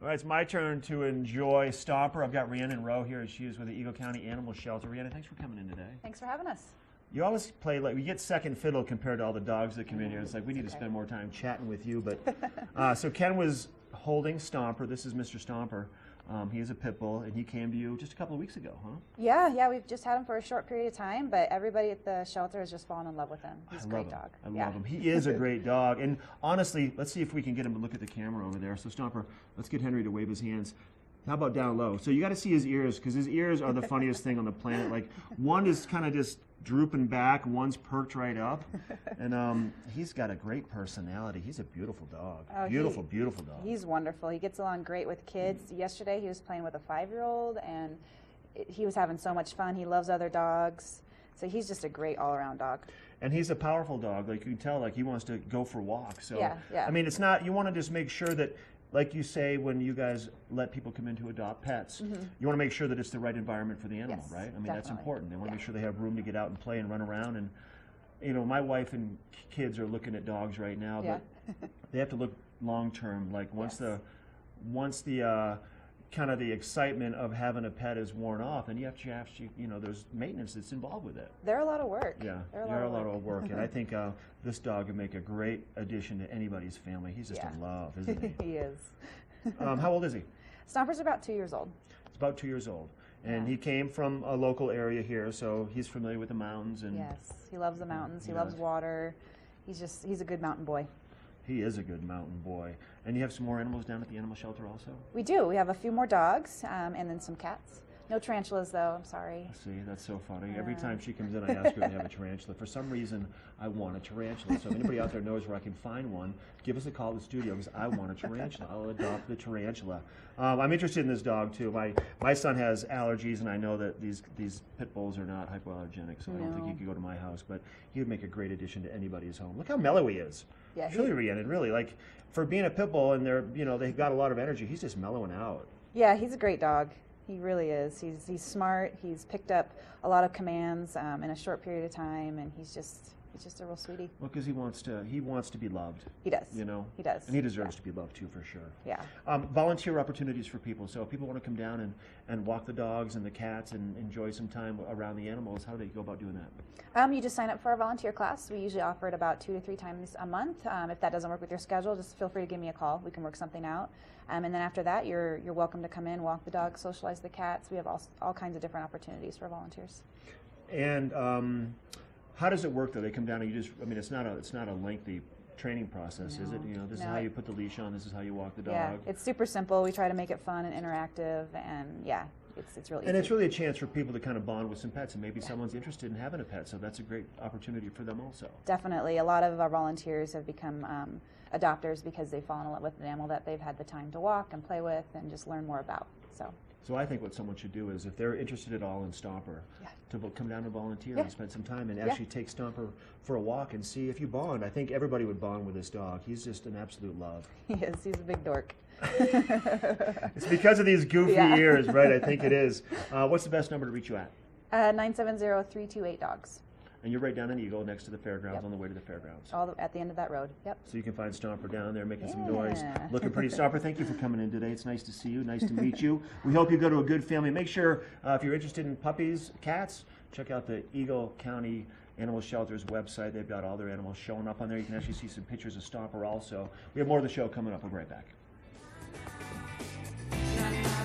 All right, it's my turn to enjoy Stomper. I've got Rhiannon and Rowe here. She is with the Eagle County Animal Shelter. Rhiannon, thanks for coming in today. Thanks for having us. You always play like, we get second fiddle compared to all the dogs that come in here. It's like we need to spend more time chatting with you. But so Ken was holding Stomper. This is Mr. Stomper. He is a pit bull, and he came to you just a couple of weeks ago, huh? Yeah, we've just had him for a short period of time, but everybody at the shelter has just fallen in love with him. He's a great dog. I love him. He is a great dog. And honestly, let's see if we can get him to look at the camera over there. So Stomper, let's get Henry to wave his hands. How about down low? So you got to see his ears, because his ears are the funniest thing on the planet. Like, one is kind of just drooping back, one's perked right up, and he's got a great personality. He's a beautiful dog. Oh, beautiful dog. He's wonderful. He gets along great with kids. Yesterday he was playing with a 5-year-old, and he was having so much fun. He loves other dogs, so he's just a great all-around dog. And he's a powerful dog. Like, you can tell, like, he wants to go for walks. So yeah. I mean, it's not, you want to just make sure that, like you say, when you guys let people come in to adopt pets, you want to make sure that it's the right environment for the animal, yes, right? I mean, definitely. That's important. They want to make sure they have room to get out and play and run around. And, you know, my wife and kids are looking at dogs right now, but they have to look long term. Like, once the kind of the excitement of having a pet is worn off, and you have to, you know, there's maintenance that's involved with it. They're a lot of work. Yeah, they're a lot of work. And I think this dog would make a great addition to anybody's family. He's just a love, isn't he? He is. How old is he? Stomper's about 2 years old. He's about 2 years old. And he came from a local area here, so he's familiar with the mountains. And yes, he loves the mountains. He loves water. He's a good mountain boy. He is a good mountain boy. And you have some more animals down at the animal shelter also? We do. We have a few more dogs and then some cats. No tarantulas, though. I'm sorry. See, that's so funny. Every time she comes in, I ask her to have a tarantula. For some reason, I want a tarantula. So if anybody out there knows where I can find one, give us a call at the studio, because I want a tarantula. I'll adopt the tarantula. I'm interested in this dog, too. My son has allergies, and I know that these pit bulls are not hypoallergenic, so I don't think he could go to my house. But he would make a great addition to anybody's home. Look how mellow he is. Yeah, really, Rhiannon, really. Like, for being a pit bull, and they've got a lot of energy, he's just mellowing out. Yeah, he's a great dog. He really is. He's smart. He's picked up a lot of commands in a short period of time, and he's just a real sweetie. Well, because he wants to be loved. He does. You know. He does. And he deserves to be loved too, for sure. Yeah. Volunteer opportunities for people. So if people want to come down and walk the dogs and the cats and enjoy some time around the animals, how do they go about doing that? You just sign up for our volunteer class. We usually offer it about 2 to 3 times a month. If that doesn't work with your schedule, just feel free to give me a call. We can work something out. And then after that, you're welcome to come in, walk the dogs, socialize the cats. We have all kinds of different opportunities for volunteers. And how does it work, though? They come down and you just, I mean, it's not a lengthy training process, is it? You know, this is how you put the leash on, this is how you walk the dog. Yeah, it's super simple. We try to make it fun and interactive, and it's really easy. And it's really a chance for people to kind of bond with some pets, and maybe someone's interested in having a pet, so that's a great opportunity for them also. Definitely. A lot of our volunteers have become adopters because they've fallen in love with an animal that they've had the time to walk and play with and just learn more about. So I think what someone should do is, if they're interested at all in Stomper, to come down and volunteer and spend some time and actually take Stomper for a walk and see if you bond. I think everybody would bond with this dog. He's just an absolute love. He is. He's a big dork. It's because of these goofy ears, right? I think it is. What's the best number to reach you at? 970-328-DOGS. And you're right down in Eagle, next to the fairgrounds, on the way to the fairgrounds. At the end of that road, yep. So you can find Stomper down there making some noise, looking pretty. Stomper, thank you for coming in today. It's nice to see you, nice to meet you. We hope you go to a good family. Make sure, if you're interested in puppies, cats, check out the Eagle County Animal Shelter's website. They've got all their animals showing up on there. You can actually see some pictures of Stomper also. We have more of the show coming up. We'll be right back.